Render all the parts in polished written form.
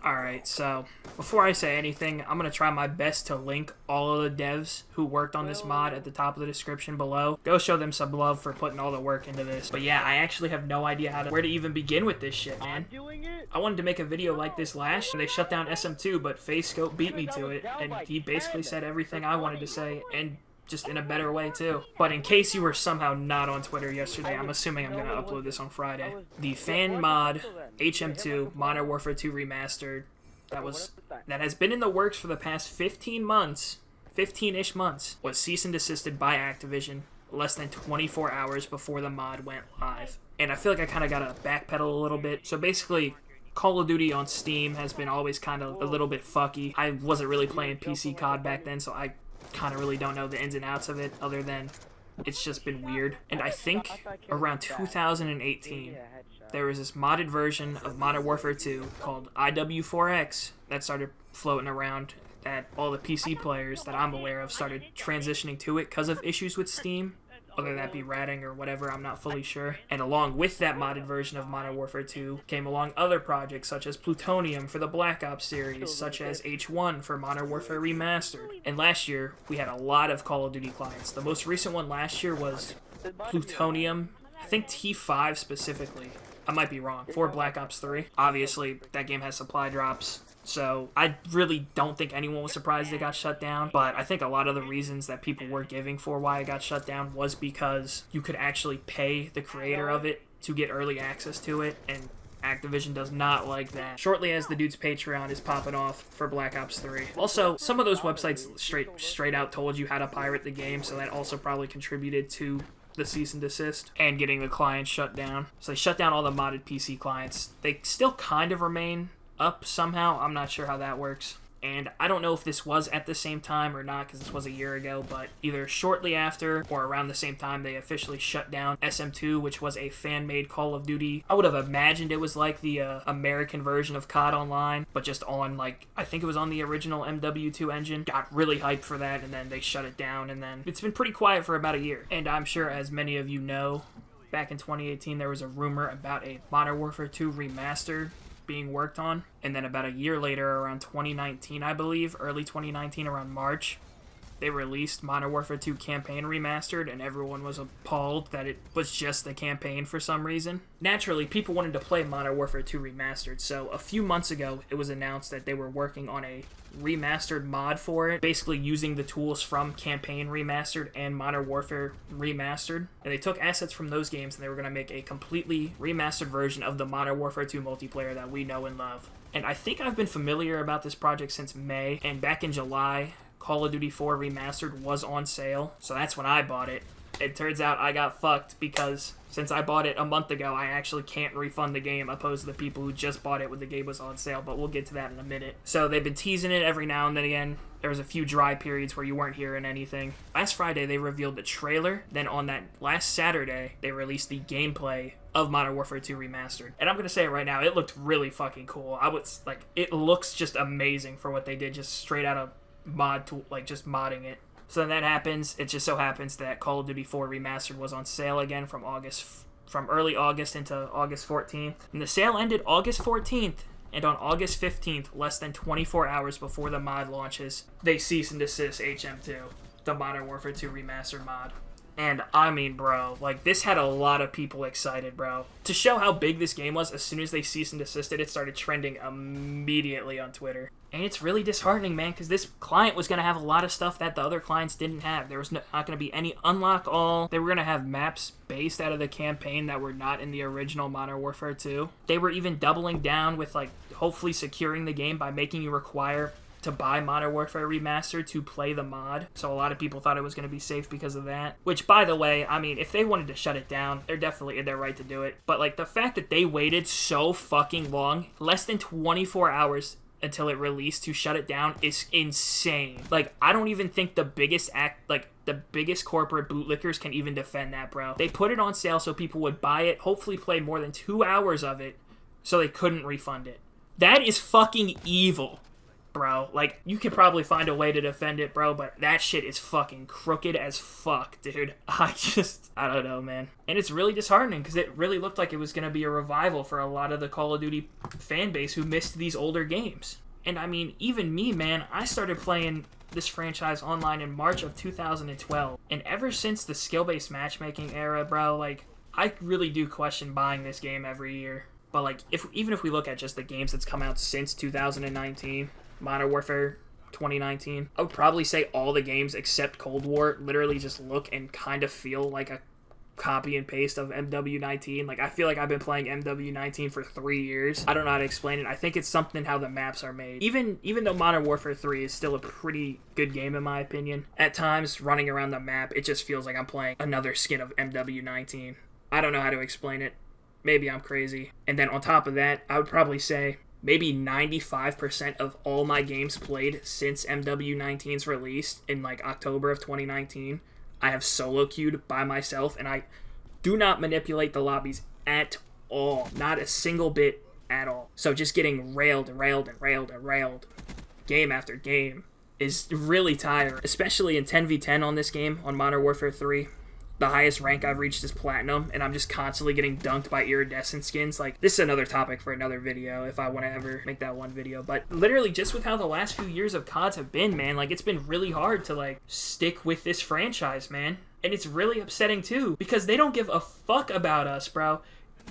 Alright, so before I say anything, I'm going to try my best to link all of the devs who worked on this mod at the top of the description below. Go show them some love for putting all the work into this. But yeah, I actually have no idea where to even begin with this shit, man. I wanted to make a video like this last year. They shut down SM2, but FaceScope beat me to it, and he basically said everything I wanted to say, and just in a better way too. But in case you were somehow not on Twitter yesterday, I'm assuming I'm going to upload this on Friday. The fan mod HM2 Modern Warfare 2 Remastered that has been in the works for the past 15 months, 15-ish months, was cease and desisted by Activision less than 24 hours before the mod went live. And I feel like I kind of got to backpedal a little bit. So basically, Call of Duty on Steam has been always kind of a little bit fucky. I wasn't really playing PC COD back then, so I kind of really don't know the ins and outs of it, other than it's just been weird. And I think around 2018, there was this modded version of Modern Warfare 2 called IW4X that started floating around, that all the PC players that I'm aware of started transitioning to it because of issues with Steam, whether that be ratting or whatever, I'm not fully sure. And along with that modded version of Modern Warfare 2 came along other projects such as Plutonium for the Black Ops series, such as H1 for Modern Warfare Remastered. And last year, we had a lot of Call of Duty clients. The most recent one last year was Plutonium, I think T5 specifically. I might be wrong, for Black Ops 3. Obviously, that game has supply drops, so I really don't think anyone was surprised it got shut down, but I think a lot of the reasons that people were giving for why it got shut down was because you could actually pay the creator of it to get early access to it, and Activision does not like that. Shortly as the dude's Patreon is popping off for Black Ops 3. Also, some of those websites straight out told you how to pirate the game, so that also probably contributed to the cease and desist and getting the clients shut down. So they shut down all the modded PC clients. They still kind of remain up somehow. I'm not sure how that works. And I don't know if this was at the same time or not, because this was a year ago, but either shortly after or around the same time, they officially shut down SM2, which was a fan-made Call of Duty. I would have imagined it was like the American version of COD Online, but just on, like, I think it was on the original MW2 engine. Got really hyped for that, and then they shut it down, and then it's been pretty quiet for about a year. And I'm sure, as many of you know, back in 2018, there was a rumor about a Modern Warfare 2 Remastered being worked on, and then about a year later, around 2019, I believe, early 2019, around March, they released Modern Warfare 2 Campaign Remastered, and everyone was appalled that it was just the campaign for some reason. Naturally, people wanted to play Modern Warfare 2 Remastered, so a few months ago, it was announced that they were working on a remastered mod for it, basically using the tools from Campaign Remastered and Modern Warfare Remastered. And they took assets from those games, and they were going to make a completely remastered version of the Modern Warfare 2 multiplayer that we know and love. And I think I've been familiar about this project since May, and back in July, Call of Duty 4 Remastered was on sale, so that's when I bought it. It turns out I got fucked because since I bought it a month ago, I actually can't refund the game, opposed to the people who just bought it when the game was on sale, but we'll get to that in a minute. So they've been teasing it every now and then again. There was a few dry periods where you weren't hearing anything. Last Friday, they revealed the trailer. Then on that last Saturday, they released the gameplay of Modern Warfare 2 Remastered. And I'm going to say it right now, it looked really fucking cool. It looks just amazing for what they did, just straight out of mod tool, like just modding it. So then that happens. It just so happens that Call of Duty 4 Remastered was on sale again from early August into August 14th. And the sale ended August 14th. And on August 15th, less than 24 hours before the mod launches, they cease and desist HM2, the Modern Warfare 2 Remastered mod. And I mean, bro, like, this had a lot of people excited, bro. To show how big this game was, as soon as they ceased and desisted, it started trending immediately on Twitter. And it's really disheartening, man, because this client was going to have a lot of stuff that the other clients didn't have. There was not going to be any unlock all. They were going to have maps based out of the campaign that were not in the original Modern Warfare 2. They were even doubling down with, like, hopefully securing the game by making you require to buy Modern Warfare Remastered to play the mod. So a lot of people thought it was going to be safe because of that. Which, by the way, I mean, if they wanted to shut it down, they're definitely in their right to do it. But, like, the fact that they waited so fucking long, less than 24 hours until it released to shut it down, is insane. Like, I don't even think the biggest corporate bootlickers can even defend that, bro. They put it on sale so people would buy it, hopefully play more than 2 hours of it, so they couldn't refund it. That is fucking evil. bro. Like, you could probably find a way to defend it, bro, but that shit is fucking crooked as fuck, dude. I don't know, man. And it's really disheartening because it really looked like it was going to be a revival for a lot of the Call of Duty fan base who missed these older games. And I mean, even me, man, I started playing this franchise online in March of 2012. And ever since the skill-based matchmaking era, bro, like, I really do question buying this game every year. But, like, even if we look at just the games that's come out since 2019, Modern Warfare 2019, I would probably say all the games except Cold War literally just look and kind of feel like a copy and paste of MW19. Like, I feel like I've been playing MW19 for 3 years. I don't know how to explain it. I think it's something how the maps are made. Even though Modern Warfare 3 is still a pretty good game in my opinion, at times running around the map, it just feels like I'm playing another skin of MW19. I don't know how to explain it. Maybe I'm crazy. And then on top of that, I would probably say maybe 95% of all my games played since MW19's release in like October of 2019, I have solo queued by myself, and I do not manipulate the lobbies at all. Not a single bit at all. So just getting railed game after game is really tiring, especially in 10v10 on this game, on Modern Warfare 3. The highest rank I've reached is Platinum, and I'm just constantly getting dunked by iridescent skins. Like, this is another topic for another video if I want to ever make that one video. But literally, just with how the last few years of CODs have been, man, like, it's been really hard to, like, stick with this franchise, man. And it's really upsetting, too, because they don't give a fuck about us, bro.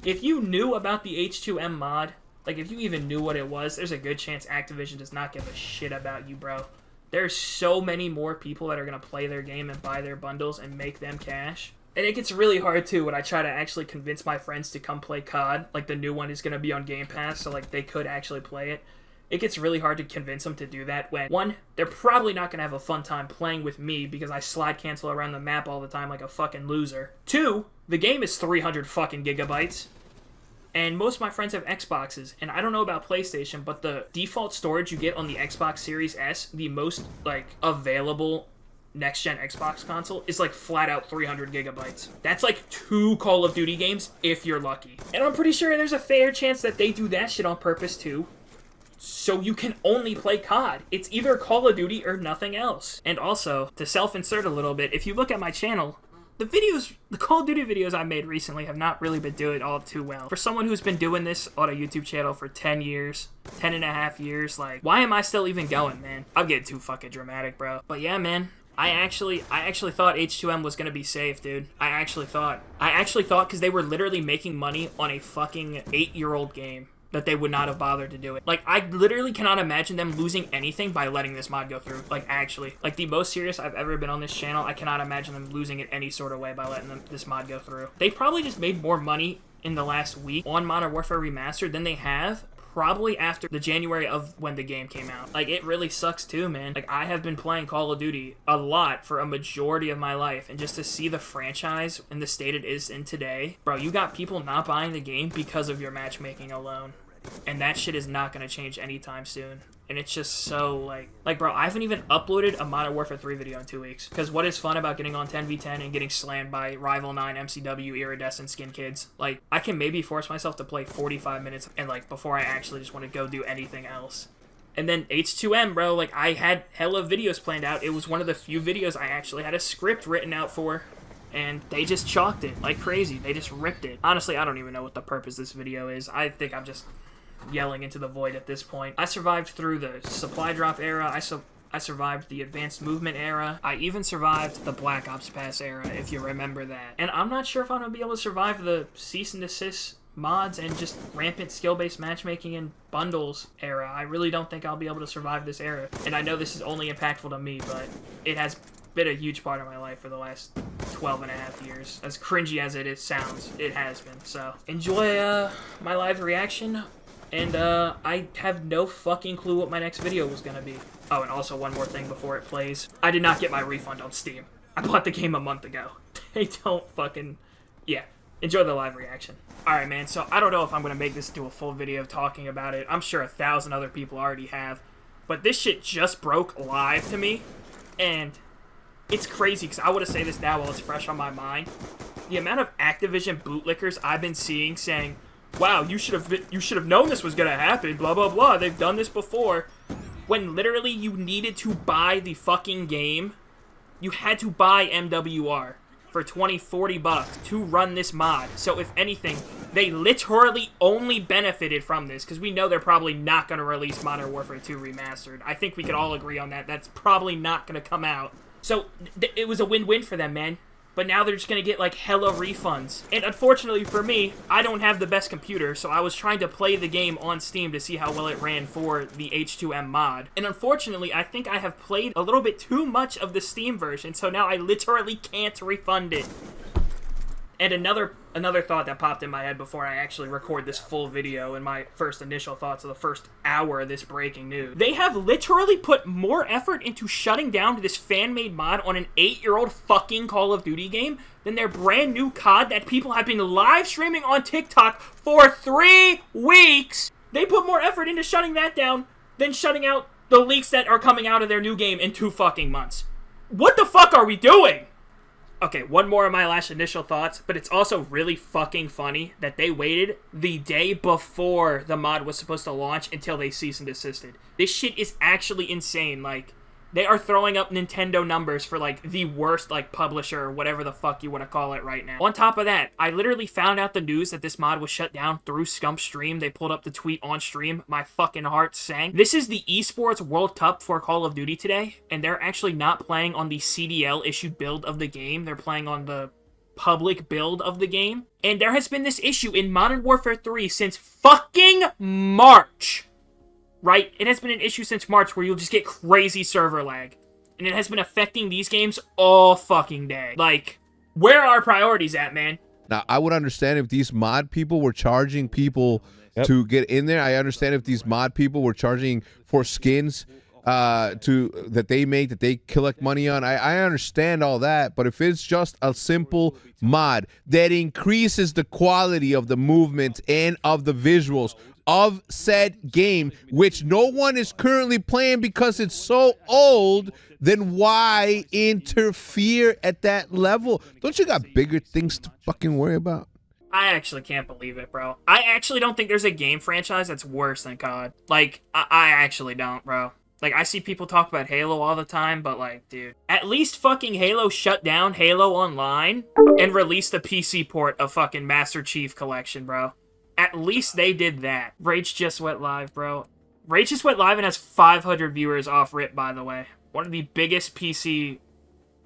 If you knew about the H2M mod, like, if you even knew what it was, there's a good chance Activision does not give a shit about you, bro. There's so many more people that are going to play their game and buy their bundles and make them cash. And it gets really hard, too, when I try to actually convince my friends to come play COD. Like, the new one is going to be on Game Pass, so, like, they could actually play it. It gets really hard to convince them to do that when, one, they're probably not going to have a fun time playing with me because I slide cancel around the map all the time like a fucking loser. Two, the game is 300 fucking gigabytes. And most of my friends have Xboxes, and I don't know about PlayStation, but the default storage you get on the Xbox Series S, the most, like, available next-gen Xbox console, is, like, flat-out 300 gigabytes. That's, like, 2 Call of Duty games, if you're lucky. And I'm pretty sure there's a fair chance that they do that shit on purpose, too. So you can only play COD. It's either Call of Duty or nothing else. And also, to self-insert a little bit, if you look at my channel, the Call of Duty videos I made recently have not really been doing all too well. For someone who's been doing this on a YouTube channel for 10 years, 10 and a half years, like, why am I still even going, man? I'm getting too fucking dramatic, bro. But yeah, man, I actually thought H2M was gonna be safe, dude. I actually thought because they were literally making money on a fucking 8-year-old game that they would not have bothered to do it. Like, I literally cannot imagine them losing anything by letting this mod go through. Like, actually. Like, the most serious I've ever been on this channel, I cannot imagine them losing it any sort of way by letting this mod go through. They probably just made more money in the last week on Modern Warfare Remastered than they have probably after the January of when the game came out. Like, it really sucks too, man. Like, I have been playing Call of Duty a lot for a majority of my life, and just to see the franchise in the state it is in today, bro, you got people not buying the game because of your matchmaking alone. And that shit is not going to change anytime soon. And it's just so, like, bro, I haven't even uploaded a Modern Warfare 3 video in 2 weeks. Because what is fun about getting on 10v10 and getting slammed by Rival 9, MCW, Iridescent Skin Kids? Like, I can maybe force myself to play 45 minutes and, like, before I actually just want to go do anything else. And then H2M, bro, like, I had hella videos planned out. It was one of the few videos I actually had a script written out for. And they just chalked it like crazy. They just ripped it. Honestly, I don't even know what the purpose of this video is. I think I'm just yelling into the void at this point. I survived through the supply drop era. I survived the advanced movement era. I even survived the Black Ops Pass era, if you remember that. And I'm not sure if I'm going to be able to survive the cease and desist mods and just rampant skill-based matchmaking and bundles era. I really don't think I'll be able to survive this era. And I know this is only impactful to me, but it has been a huge part of my life for the last 12 and a half years. As cringy as it sounds, it has been. So enjoy my live reaction. And I have no fucking clue what my next video was gonna be. Oh, and also one more thing before it plays. I did not get my refund on Steam. I bought the game a month ago. They don't fucking... Yeah. Enjoy the live reaction. Alright, man, so I don't know if I'm gonna make this into a full video talking about it. I'm sure 1,000 other people already have. But this shit just broke live to me. And it's crazy, because I want to say this now while it's fresh on my mind. The amount of Activision bootlickers I've been seeing saying, wow, you should have known this was going to happen, blah, blah, blah. They've done this before. when literally you needed to buy the fucking game. You had to buy MWR for 20, 40 bucks to run this mod. So if anything, they literally only benefited from this, because we know they're probably not going to release Modern Warfare 2 Remastered. I think we could all agree on that. That's probably not going to come out. So it was a win-win for them, man. But now they're just going to get, like, hella refunds. And unfortunately for me, I don't have the best computer, so I was trying to play the game on Steam to see how well it ran for the H2M mod. And unfortunately, I think I have played a little bit too much of the Steam version, so now I literally can't refund it. And another thought that popped in my head before I actually record this full video, and my first initial thoughts of the first hour of this breaking news. They have literally put more effort into shutting down this fan-made mod on an 8-year-old fucking Call of Duty game than their brand new COD that people have been live streaming on TikTok for 3 weeks. They put more effort into shutting that down than shutting out the leaks that are coming out of their new game in 2 fucking months. What the fuck are we doing? Okay, one more of my last initial thoughts, but it's also really fucking funny that they waited the day before the mod was supposed to launch until they cease and desisted. This shit is actually insane. Like, they are throwing up Nintendo numbers for, like, the worst, like, publisher or whatever the fuck you want to call it right now. On top of that, I literally found out the news that this mod was shut down through Scump's stream. They pulled up the tweet on stream. My fucking heart sank. This is the Esports World Cup for Call of Duty today, and they're actually not playing on the CDL issued build of the game. They're playing on the public build of the game. And there has been this issue in Modern Warfare 3 since fucking March. Right? It has been an issue since March where you'll just get crazy server lag. And it has been affecting these games all fucking day. Like, where are our priorities at, man? Now, I would understand if these mod people were charging people to get in there. I understand if these mod people were charging for skins that they make, that they collect money on. I understand all that. But if it's just a simple mod that increases the quality of the movement and of the visuals of said game, which no one is currently playing because it's so old, then why interfere at that level? Don't you got bigger things to fucking worry about? I actually can't believe it, bro. I actually don't think there's a game franchise that's worse than COD. Like, I actually don't, bro. Like, I see people talk about Halo all the time, but, like, dude, at least fucking Halo shut down Halo Online and released the PC port of fucking Master Chief Collection, bro. At least they did that. Rage just went live, bro. Rage just went live and has 500 viewers off rip, by the way. One of the biggest PC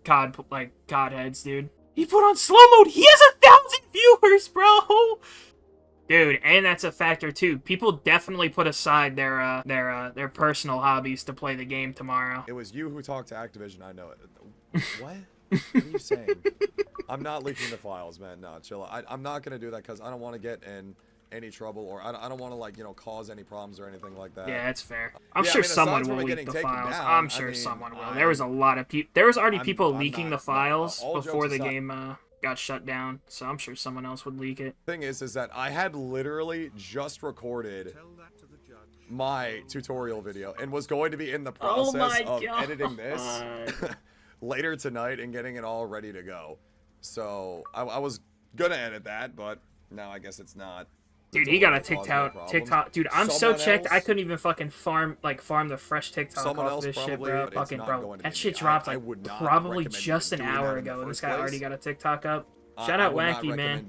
COD heads, dude. He put on slow mode. He has 1,000 viewers, bro. Dude, and that's a factor too. People definitely put aside their personal hobbies to play the game tomorrow. It was you who talked to Activision. I know it. What? What are you saying? I'm not leaking the files, man. No, chill. I'm not gonna do that because I don't want to get in any trouble, or I don't want to, like, you know, cause any problems or anything like that. Yeah, that's fair. I'm sure someone will leak the files. I'm sure someone will. There was a lot of people. There was already people leaking the files before the game got shut down, so I'm sure someone else would leak it. Thing is that I had literally just recorded my tutorial video and was going to be in the process of editing this later tonight and getting it all ready to go. So I was gonna edit that, but now I guess it's not. Dude, he got a TikTok. Dude, I'm so checked. I couldn't even fucking farm the fresh TikTok off this shit, bro. Fucking bro, that shit dropped like probably just an hour ago, and this guy already got a TikTok up. Shout out Wacky, man.